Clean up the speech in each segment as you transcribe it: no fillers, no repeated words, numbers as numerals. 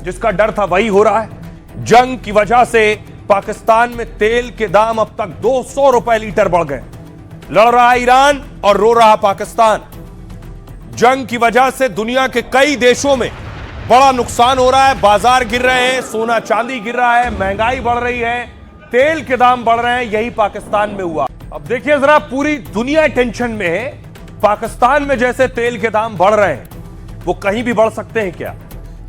जिसका डर था वही हो रहा है। जंग की वजह से पाकिस्तान में तेल के दाम अब तक 200 रुपए लीटर बढ़ गए। लड़ रहा ईरान और रो रहा पाकिस्तान। जंग की वजह से दुनिया के कई देशों में बड़ा नुकसान हो रहा है, बाजार गिर रहे हैं, सोना चांदी गिर रहा है, महंगाई बढ़ रही है, तेल के दाम बढ़ रहे हैं। यही पाकिस्तान में हुआ। अब देखिए जरा, पूरी दुनिया टेंशन में है। पाकिस्तान में जैसे तेल के दाम बढ़ रहे हैं, वो कहीं भी बढ़ सकते हैं क्या?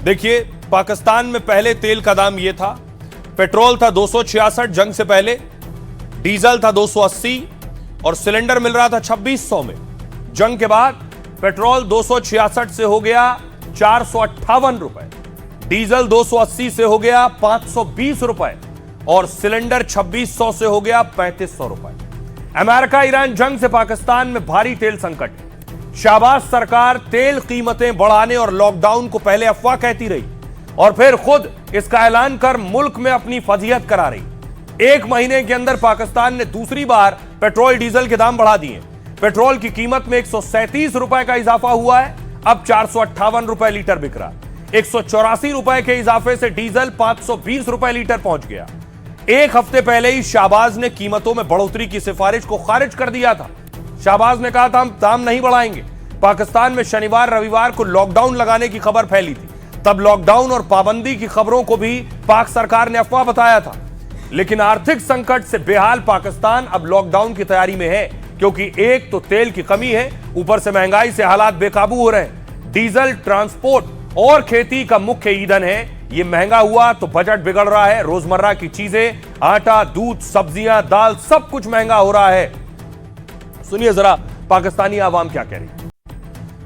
देखिए, पाकिस्तान में पहले तेल का दाम ये था, पेट्रोल था 266 जंग से पहले, डीजल था 280 और सिलेंडर मिल रहा था 2600 में। जंग के बाद पेट्रोल 266 से हो गया 458 रुपए, डीजल 280 से हो गया 520 रुपए और सिलेंडर 2600 से हो गया 3500 रुपए। अमेरिका ईरान जंग से पाकिस्तान में भारी तेल संकट है। शाहबाज सरकार तेल कीमतें बढ़ाने और लॉकडाउन को पहले अफवाह कहती रही और फिर खुद इसका ऐलान कर मुल्क में अपनी फजीहत करा रही। एक महीने के अंदर पाकिस्तान ने दूसरी बार पेट्रोल डीजल के दाम बढ़ा दिए। पेट्रोल की कीमत में 137 रुपए का इजाफा हुआ है, अब 458 रुपए लीटर बिक रहा है। 184 रुपए के इजाफे से डीजल 520 रुपए लीटर पहुंच गया। एक हफ्ते पहले ही शाहबाज ने कीमतों में बढ़ोतरी की सिफारिश को खारिज कर दिया था। शाहबाज ने कहा था हम दाम नहीं बढ़ाएंगे। पाकिस्तान में शनिवार रविवार को लॉकडाउन लगाने की खबर फैली थी, तब लॉकडाउन और पाबंदी की खबरों को भी पाक सरकार ने अफवाह बताया था। लेकिन आर्थिक संकट से बेहाल पाकिस्तान अब लॉकडाउन की तैयारी में है, क्योंकि एक तो तेल की कमी है, ऊपर से महंगाई से हालात बेकाबू हो रहे हैं। डीजल, ट्रांसपोर्ट और खेती का मुख्य ईंधन है। ये महंगा हुआ तो बजट बिगड़ रहा है। रोजमर्रा की चीजें, आटा, दूध, सब्जियां, दाल, सब कुछ महंगा हो रहा है। सुनिए जरा पाकिस्तानी आवाम क्या कह रही है।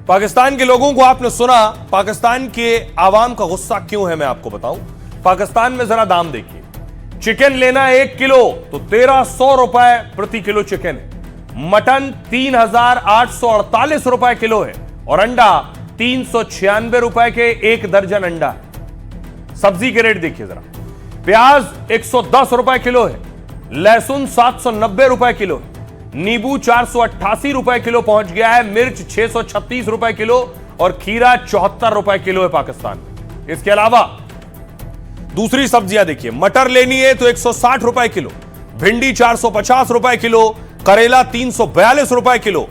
पाकिस्तान के लोगों को आपने सुना। पाकिस्तान के आवाम का गुस्सा क्यों है मैं आपको बताऊं। पाकिस्तान में जरा दाम देखिए। चिकन लेना 1 किलो तो 1300 रुपए प्रति किलो चिकन है। मटन 3848 रुपए किलो है और अंडा 396 रुपए के 1 दर्जन अंडा है। सब्जी के रेट देखिए जरा। प्याज 110 रुपए किलो है, लहसुन 790 रुपए किलो है, नींबू 488 रुपए किलो पहुंच गया है, मिर्च 636 रुपए किलो और खीरा 74 रुपए किलो है पाकिस्तान में। इसके अलावा दूसरी सब्जियां देखिए। मटर लेनी है तो 160 रुपए किलो, भिंडी 450 रुपए किलो, करेला 342 रुपए किलो,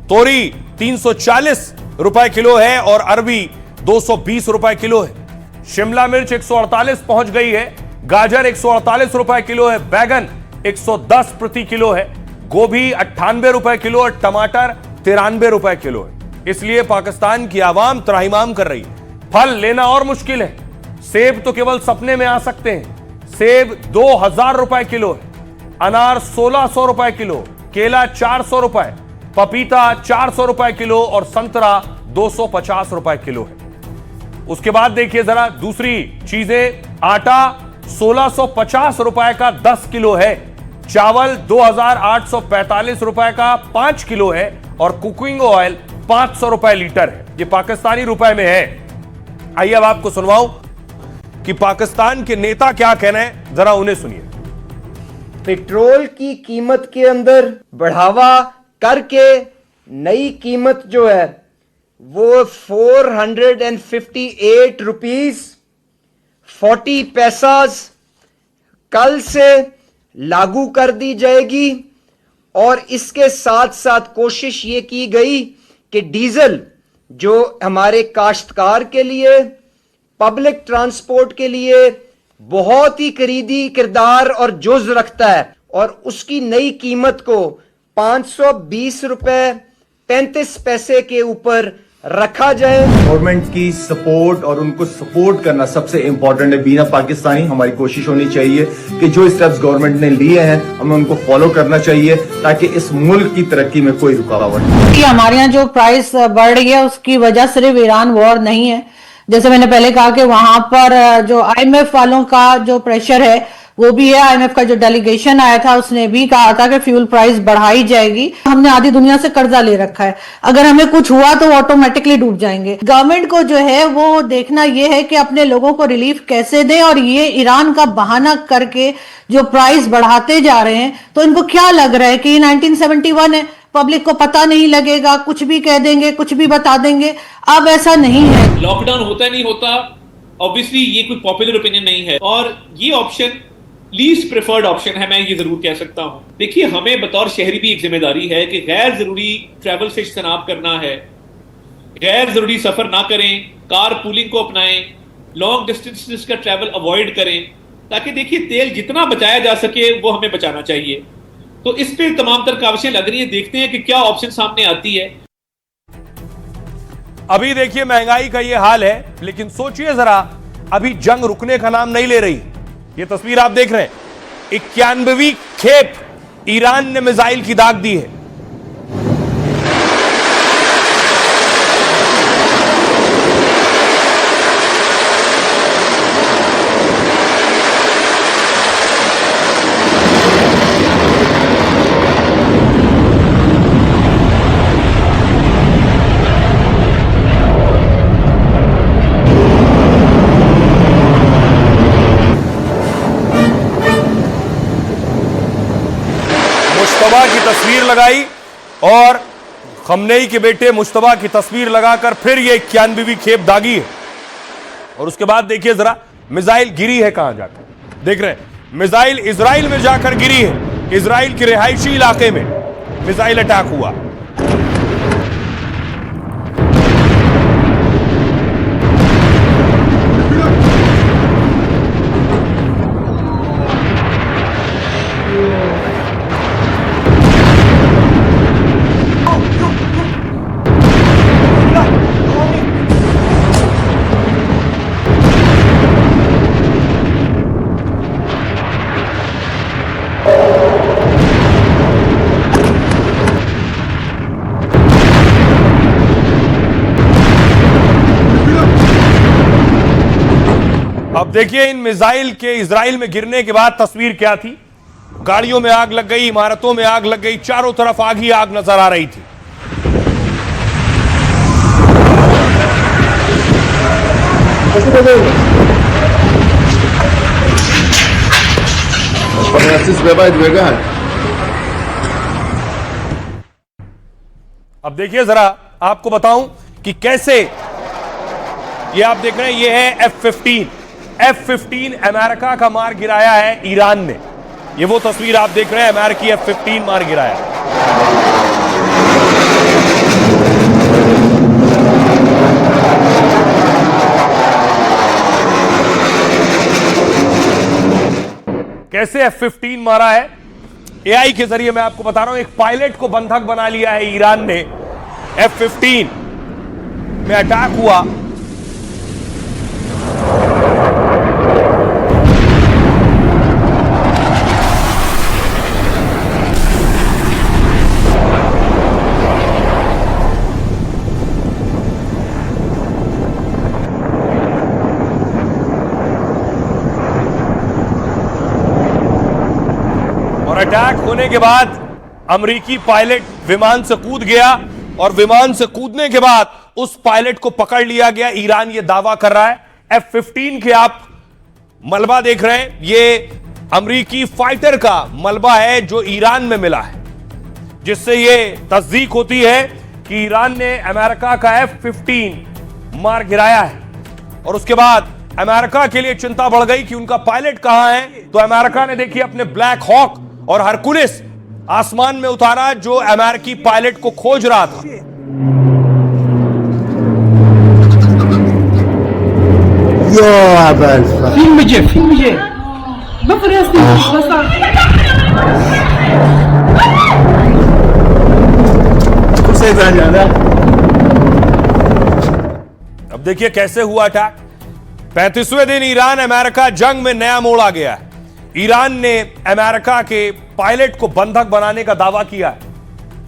तोरी 340 रुपए किलो है और अरबी 220 रुपए किलो है। शिमला मिर्च 148 पहुंच गई है, गाजर 148 रुपए किलो है, बैगन 110 प्रति किलो है, गोभी 98 रुपए किलो और टमाटर 93 रुपए किलो है। इसलिए पाकिस्तान की आवाम त्राहिमाम कर रही है। फल लेना और मुश्किल है। सेब तो केवल सपने में आ सकते हैं। सेब 2000 रुपए किलो है, अनार 1600 रुपए किलो, केला 400 रुपए, पपीता 400 रुपए किलो और संतरा 250 रुपए किलो है। उसके बाद देखिए जरा दूसरी चीजें। आटा 1650 रुपए का 10 किलो है, चावल 2845 रुपए का 5 किलो है और कुकिंग ऑयल 500 रुपए लीटर है। ये पाकिस्तानी रुपए में है। आइए अब आपको सुनवाऊं कि पाकिस्तान के नेता क्या कह रहे हैं, जरा उन्हें सुनिए। पेट्रोल की कीमत के अंदर बढ़ावा करके नई कीमत जो है वो 458 रुपीज 40 पैसास कल से लागू कर दी जाएगी। और इसके साथ साथ कोशिश ये की गई कि डीजल जो हमारे काश्तकार के लिए, पब्लिक ट्रांसपोर्ट के लिए बहुत ही करीबी किरदार और जुज रखता है, और उसकी नई कीमत को 520 रुपए 35 पैसे के ऊपर रखा जाए। गवर्नमेंट की सपोर्ट और उनको सपोर्ट करना सबसे इंपॉर्टेंट है। बीना पाकिस्तानी हमारी कोशिश होनी चाहिए कि जो स्टेप्स गवर्नमेंट ने लिए हैं हमें उनको फॉलो करना चाहिए, ताकि इस मुल्क की तरक्की में कोई रुकावट नहीं। कि हमारे यहाँ जो प्राइस बढ़ रही है उसकी वजह सिर्फ ईरान वॉर नहीं है। जैसे मैंने पहले कहा कि वहां पर जो IMF वालों का जो प्रेशर है वो भी है। IMF का जो डेलीगेशन आया था उसने भी कहा था कि फ्यूल प्राइस बढ़ाई जाएगी। हमने आधी दुनिया से कर्जा ले रखा है, अगर हमें कुछ हुआ तो ऑटोमेटिकली डूब जाएंगे। गवर्नमेंट को जो है वो देखना ये है कि अपने लोगों को रिलीफ कैसे दें, और ये ईरान का बहाना करके जो प्राइस बढ़ाते जा रहे हैं, तो इनको क्या लग रहा है कि 1971 है, पब्लिक को पता नहीं लगेगा, कुछ भी कह देंगे, कुछ भी बता देंगे। अब ऐसा नहीं है। लॉकडाउन होता नहीं होता, ऑब्वियसली ये कोई पॉपुलर ओपिनियन नहीं है और ये ऑप्शन लीस्ट प्रेफर्ड ऑप्शन है, मैं ये जरूर कह सकता हूं। देखिए, हमें बतौर शहरी भी एक जिम्मेदारी है कि गैर जरूरी ट्रैवल से इज्तनाब करना है, गैर जरूरी सफर ना करें, कार पूलिंग को अपनाएं, लॉन्ग डिस्टेंसेस का ट्रैवल अवॉइड करें, ताकि देखिए तेल जितना बचाया जा सके वो हमें बचाना चाहिए। तो इस पे तमाम तर काविशें लग रही है, देखते हैं कि क्या ऑप्शन सामने आती है। अभी देखिए महंगाई का ये हाल है, लेकिन सोचिए जरा, अभी जंग रुकने का नाम नहीं ले रही। ये तस्वीर आप देख रहे हैं, 91वीं खेप ईरान ने मिसाइल की दाग दी है। मुश्तबा की तस्वीर लगाई और खमनेई के बेटे मुश्तबा की तस्वीर लगाकर फिर ये 91वीं खेप दागी है। और उसके बाद देखिए जरा, मिसाइल गिरी है कहां जाकर, देख रहे हैं मिसाइल इजराइल में जाकर गिरी है। इजराइल के रिहायशी इलाके में मिसाइल अटैक हुआ। अब देखिए इन मिसाइल के इजराइल में गिरने के बाद तस्वीर क्या थी। गाड़ियों में आग लग गई, इमारतों में आग लग गई, चारों तरफ आग ही आग नजर आ रही थी। अब देखिए जरा, आपको बताऊं कि कैसे, ये आप देख रहे हैं, ये है F-15 अमेरिका का मार गिराया है ईरान ने। ये वो तस्वीर आप देख रहे हैं, अमेरिकी F-15 मार गिराया। कैसे F-15 मारा है, AI के जरिए मैं आपको बता रहा हूं। एक पायलट को बंधक बना लिया है ईरान ने। F-15 में अटैक हुआ। अटैक होने के बाद अमेरिकी पायलट विमान से कूद गया और विमान से कूदने के बाद उस पायलट को पकड़ लिया गया। ईरान ये दावा कर रहा है। F-15 के आप मलबा देख रहे हैं, ये अमेरिकी फाइटर का मलबा है जो ईरान में मिला है, जिससे ये तस्दीक होती है कि ईरान ने अमेरिका का F-15 मार गिराया है। और उसके बाद अमेरिका के लिए चिंता बढ़ गई कि उनका पायलट कहां है। तो अमेरिका ने देखिए अपने ब्लैक हॉक और हरकुलिस आसमान में उतारा, जो अमेरिकी पायलट को खोज रहा था। filmje. अब देखिए कैसे हुआ अटैक। 35वें दिन ईरान अमेरिका जंग में नया मोड़ आ गया है। ईरान ने अमेरिका के पायलट को बंधक बनाने का दावा किया है।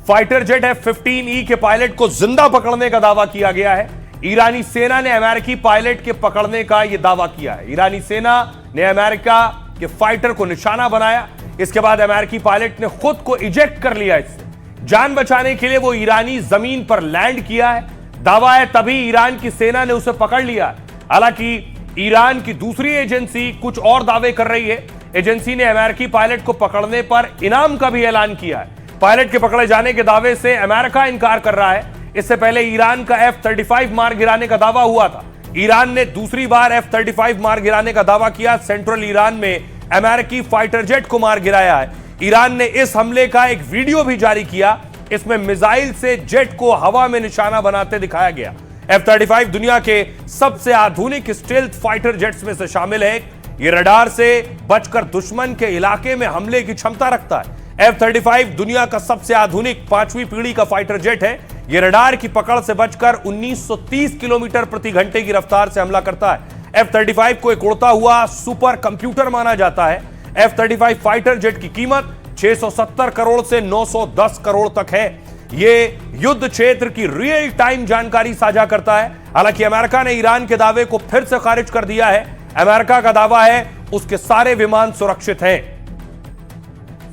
फाइटर जेट F-15E के पायलट को जिंदा पकड़ने का दावा किया गया है। ईरानी सेना ने अमेरिकी पायलट के पकड़ने का यह दावा किया है। ईरानी सेना ने अमेरिका के फाइटर को निशाना बनाया। इसके बाद अमेरिकी पायलट ने खुद को इजेक्ट कर लिया। इससे जान बचाने के लिए वो ईरानी जमीन पर लैंड किया है। दावा है तभी ईरान की सेना ने उसे पकड़ लिया। हालांकि ईरान की दूसरी एजेंसी कुछ और दावे कर रही है। एजेंसी ने अमेरिकी पायलट को पकड़ने पर इनाम का भी ऐलान किया है। पायलट के पकड़े जाने के दावे से अमेरिका इनकार कर रहा है। इससे पहले ईरान का F-35 मार गिराने का दावा हुआ था। ईरान ने दूसरी बार F-35 मार गिराने का दावा किया। सेंट्रल ईरान में अमेरिकी फाइटर जेट को मार गिराया है। ईरान ने इस हमले का एक वीडियो भी जारी किया। इसमें मिसाइल से जेट को हवा में निशाना बनाते दिखाया गया। F-35 दुनिया के सबसे आधुनिक स्टेल्थ फाइटर जेट्स में से शामिल है। ये रडार से बचकर दुश्मन के इलाके में हमले की क्षमता रखता है। F-35 दुनिया का सबसे आधुनिक 5वीं पीढ़ी का फाइटर जेट है। ये रडार की पकड़ से बचकर 1930 किलोमीटर प्रति घंटे की रफ्तार से हमला करता है। F-35 को एक उड़ता हुआ सुपर कंप्यूटर माना जाता है। F-35 फाइटर जेट की कीमत 670 करोड़ से 910 करोड़ तक है। ये युद्ध क्षेत्र की रियल टाइम जानकारी साझा करता है। हालांकि अमेरिका ने ईरान के दावे को फिर से खारिज कर दिया है। अमेरिका का दावा है उसके सारे विमान सुरक्षित हैं।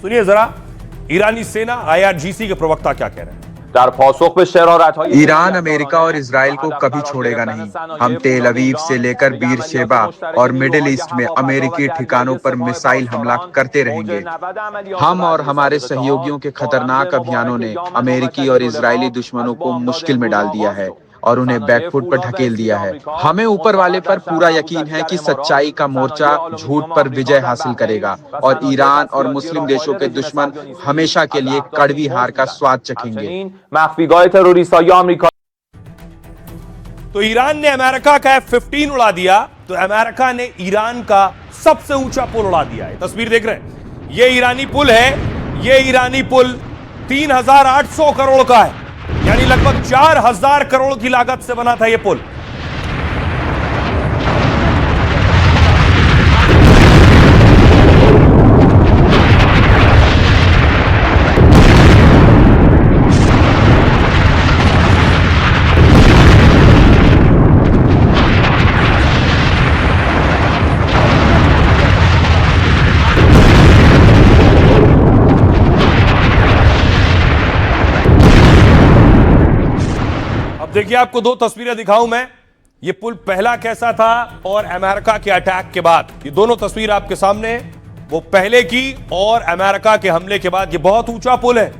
सुनिए जरा ईरानी सेना IRGC के प्रवक्ता क्या कह रहे हैं। ईरान अमेरिका और इजराइल को कभी छोड़ेगा नहीं। हम तेल अवीव से लेकर बीर शेबा और मिडिल ईस्ट में अमेरिकी ठिकानों पर मिसाइल हमला करते रहेंगे। हम और हमारे सहयोगियों के खतरनाक अभियानों ने अमेरिकी और इजरायली दुश्मनों को मुश्किल में डाल दिया है और उन्हें बैकफुट पर ढकेल दिया है। हमें ऊपर वाले पर पूरा यकीन है कि सच्चाई का मोर्चा झूठ पर विजय हासिल करेगा और ईरान और मुस्लिम देशों के दुश्मन हमेशा के लिए कड़वी हार का स्वाद चखेंगे। तो ईरान ने अमेरिका का F-15 उड़ा दिया, तो अमेरिका ने ईरान का सबसे ऊंचा पुल उड़ा दिया है। तस्वीर देख रहे हैं, ये ईरानी पुल है। ये ईरानी पुल 3800 करोड़ का है, यानी लगभग 4000 करोड़ की लागत से बना था यह पुल। देखिए आपको दो तस्वीरें दिखाऊं मैं। ये पुल पहला कैसा था और अमेरिका के अटैक के बाद। ये दोनों तस्वीर आपके सामने, वो पहले की और अमेरिका के हमले के बाद। ये बहुत ऊंचा पुल है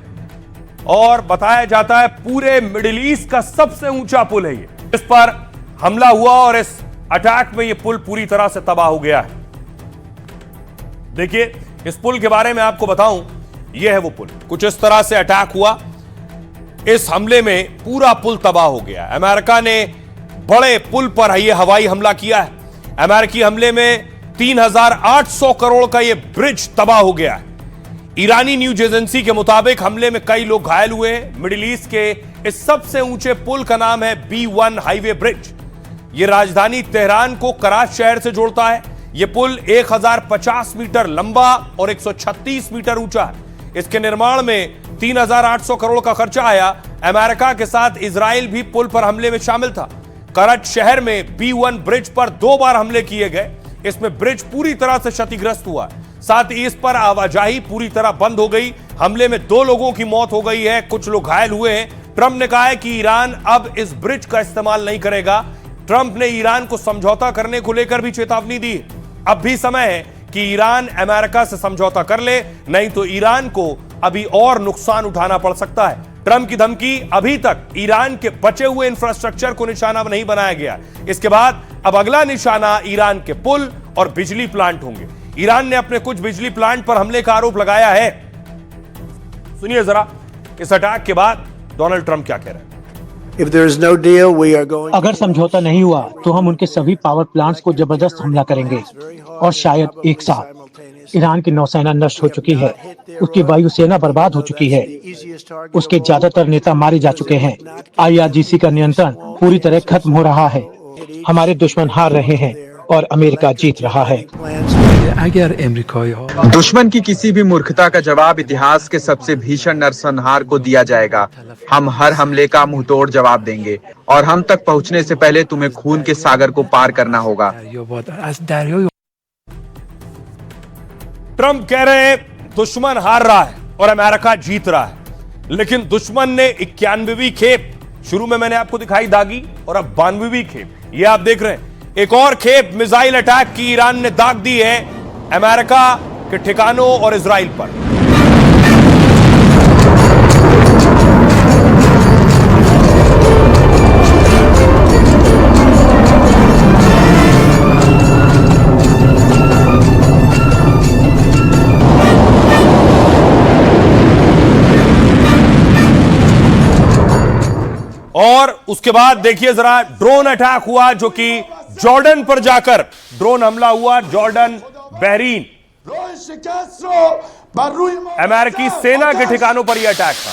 और बताया जाता है पूरे मिडिल ईस्ट का सबसे ऊंचा पुल है ये। इस पर हमला हुआ और इस अटैक में ये पुल पूरी तरह से तबाह हो गया है। देखिए इस पुल के बारे में आपको बताऊं, ये है वो पुल। कुछ इस तरह से अटैक हुआ, इस हमले में पूरा पुल तबाह हो गया। अमेरिका ने बड़े पुल पर यह हवाई हमला किया है। अमेरिकी हमले में 3800 करोड़ का यह ब्रिज तबाह हो गया है। ईरानी न्यूज एजेंसी के मुताबिक हमले में कई लोग घायल हुए हैं। मिडिल ईस्ट के इस सबसे ऊंचे पुल का नाम है B1 हाईवे ब्रिज। यह राजधानी तेहरान को कराच शहर से जोड़ता है। यह पुल 1050 मीटर लंबा और 136 मीटर ऊंचा है। इसके निर्माण में 3800 करोड़ का खर्चा आया। अमेरिका के साथ इजराइल भी पुल पर हमले में शामिल था। कराच शहर में B1 ब्रिज पर 2 बार हमले किए गए। इसमें ब्रिज पूरी तरह से क्षतिग्रस्त हुआ, साथ ही इस पर आवाजाही पूरी तरह बंद हो गई। हमले में 2 लोगों की मौत हो गई है, कुछ लोग घायल हुए हैं। ट्रंप ने कहा है कि ईरान अब इस ब्रिज का इस्तेमाल नहीं करेगा। ट्रंप ने ईरान को समझौता करने को लेकर भी चेतावनी दी। अब भी समय है कि ईरान अमेरिका से समझौता कर ले, नहीं तो ईरान को अभी और नुकसान उठाना पड़ सकता है। ट्रंप की धमकी, अभी तक ईरान के बचे हुए इंफ्रास्ट्रक्चर को निशाना नहीं बनाया गया। इसके बाद अब अगला निशाना ईरान के पुल और बिजली प्लांट होंगे। ईरान ने अपने कुछ बिजली प्लांट पर हमले का आरोप लगाया है। सुनिए जरा इस अटैक के बाद डोनाल्ड ट्रंप क्या कह रहे हैं। अगर समझौता नहीं हुआ तो हम उनके सभी पावर प्लांट्स को जबरदस्त हमला करेंगे और शायद एक साथ। ईरान की नौसेना नष्ट हो चुकी है, उसकी वायुसेना बर्बाद हो चुकी है, उसके ज्यादातर नेता मारे जा चुके हैं। IRGC का नियंत्रण पूरी तरह खत्म हो रहा है। हमारे दुश्मन हार रहे हैं और अमेरिका जीत रहा है। दुश्मन की किसी भी मूर्खता का जवाब इतिहास के सबसे भीषण नरसंहार को दिया जाएगा। हम हर हमले का मुंहतोड़ जवाब देंगे और हम तक पहुंचने से पहले तुम्हें खून के सागर को पार करना होगा। ट्रंप कह रहे हैं दुश्मन हार रहा है और अमेरिका जीत रहा है, लेकिन दुश्मन ने 91वीं खेप, शुरू में मैंने आपको दिखाई दागी, और अब 92वीं खेप, ये आप देख रहे हैं। एक और खेप मिसाइल अटैक की ईरान ने दाग दी है अमेरिका के ठिकानों और इजराइल पर। और उसके बाद देखिए जरा ड्रोन अटैक हुआ जो कि जॉर्डन पर जाकर ड्रोन हमला हुआ। जॉर्डन, बहरीन, अमेरिकी सेना के ठिकानों पर यह अटैक था।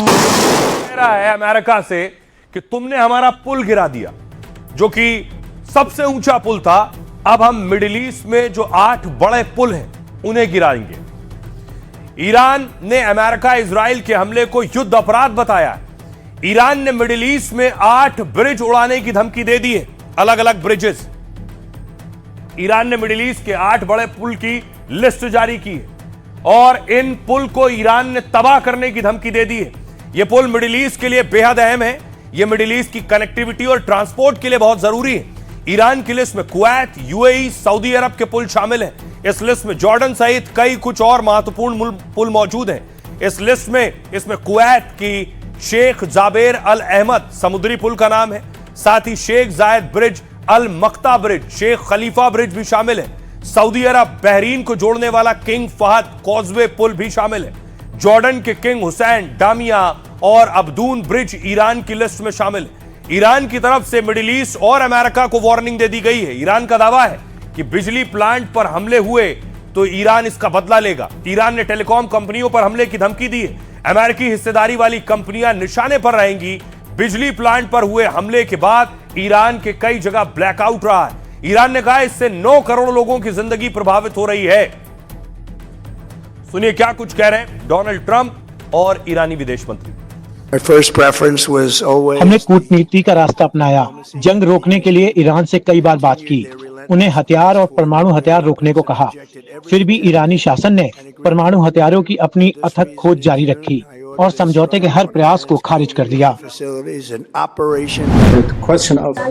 कह रहा है अमेरिका से कि तुमने हमारा पुल गिरा दिया जो कि सबसे ऊंचा पुल था। अब हम मिडिल ईस्ट में जो 8 बड़े पुल हैं उन्हें गिराएंगे। ईरान ने अमेरिका इजराइल के हमले को युद्ध अपराध बताया है। ईरान ने मिडिल ईस्ट में 8 ब्रिज उड़ाने की धमकी दे दी है, अलग अलग ब्रिजेस। ईरान ने मिडिल ईस्ट के 8 बड़े पुल की लिस्ट जारी की है और इन पुल को ईरान ने तबाह करने की धमकी दे दी है। यह पुल मिडिल ईस्ट के लिए बेहद अहम है। यह मिडिल ईस्ट की कनेक्टिविटी और ट्रांसपोर्ट के लिए बहुत जरूरी है। ईरान की लिस्ट में कुवैत, यूएई, सऊदी अरब के पुल शामिल हैं। इस लिस्ट में जॉर्डन सहित कई कुछ और महत्वपूर्ण पुल मौजूद हैं। इस लिस्ट में इसमें कुवैत की शेख जाबेर अल अहमद समुद्री पुल का नाम है। साथ ही शेख जायद ब्रिज, अल मक्ता ब्रिज, शेख खलीफा ब्रिज भी शामिल है। सऊदी अरब, बहरीन को जोड़ने वाला किंग फहद कॉजवे पुल भी शामिल है। जॉर्डन के किंग हुसैन, डामिया और अब्दून ब्रिज ईरान की लिस्ट में शामिल है। ईरान की तरफ से मिडिल ईस्ट और अमेरिका को वार्निंग दे दी गई है। ईरान का दावा है कि बिजली प्लांट पर हमले हुए तो ईरान इसका बदला लेगा। ईरान ने टेलीकॉम कंपनियों पर हमले की धमकी दी है। अमेरिकी हिस्सेदारी वाली कंपनियां निशाने पर रहेंगी। बिजली प्लांट पर हुए हमले के बाद ईरान के कई जगह ब्लैकआउट रहा है। ईरान ने कहा इससे 9 करोड़ लोगों की जिंदगी प्रभावित हो रही है। सुनिए क्या कुछ कह रहे हैं डोनाल्ड ट्रंप और ईरानी विदेश मंत्री। हमने कूटनीति का रास्ता अपनाया। जंग रोकने के लिए ईरान से कई बार बात की, उन्हें हथियार और परमाणु हथियार रोकने को कहा। फिर भी ईरानी शासन ने परमाणु हथियारों की अपनी अथक खोज जारी रखी और समझौते के हर प्रयास को खारिज कर दिया।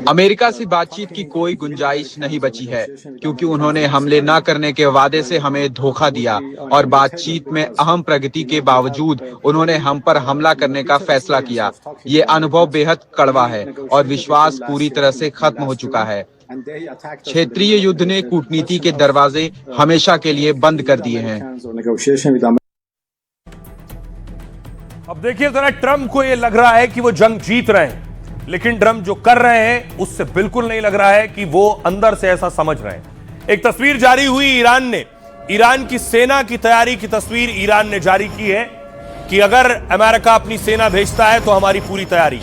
अमेरिका से बातचीत की कोई गुंजाइश नहीं बची है क्योंकि उन्होंने हमले न करने के वादे से हमें धोखा दिया और बातचीत में अहम प्रगति के बावजूद उन्होंने हम पर हमला करने का फैसला किया। ये अनुभव बेहद कड़वा है और विश्वास पूरी तरह से खत्म हो चुका है। क्षेत्रीय युद्ध ने कूटनीति के दरवाजे हमेशा के लिए बंद कर दिए हैं। अब देखिए जरा, ट्रंप को यह लग रहा है कि वो जंग जीत रहे हैं, लेकिन ट्रंप जो कर रहे हैं उससे बिल्कुल नहीं लग रहा है कि वो अंदर से ऐसा समझ रहे हैं। एक तस्वीर जारी हुई ईरान ने, ईरान की सेना की तैयारी की तस्वीर ईरान ने जारी की है कि अगर अमेरिका अपनी सेना भेजता है तो हमारी पूरी तैयारी।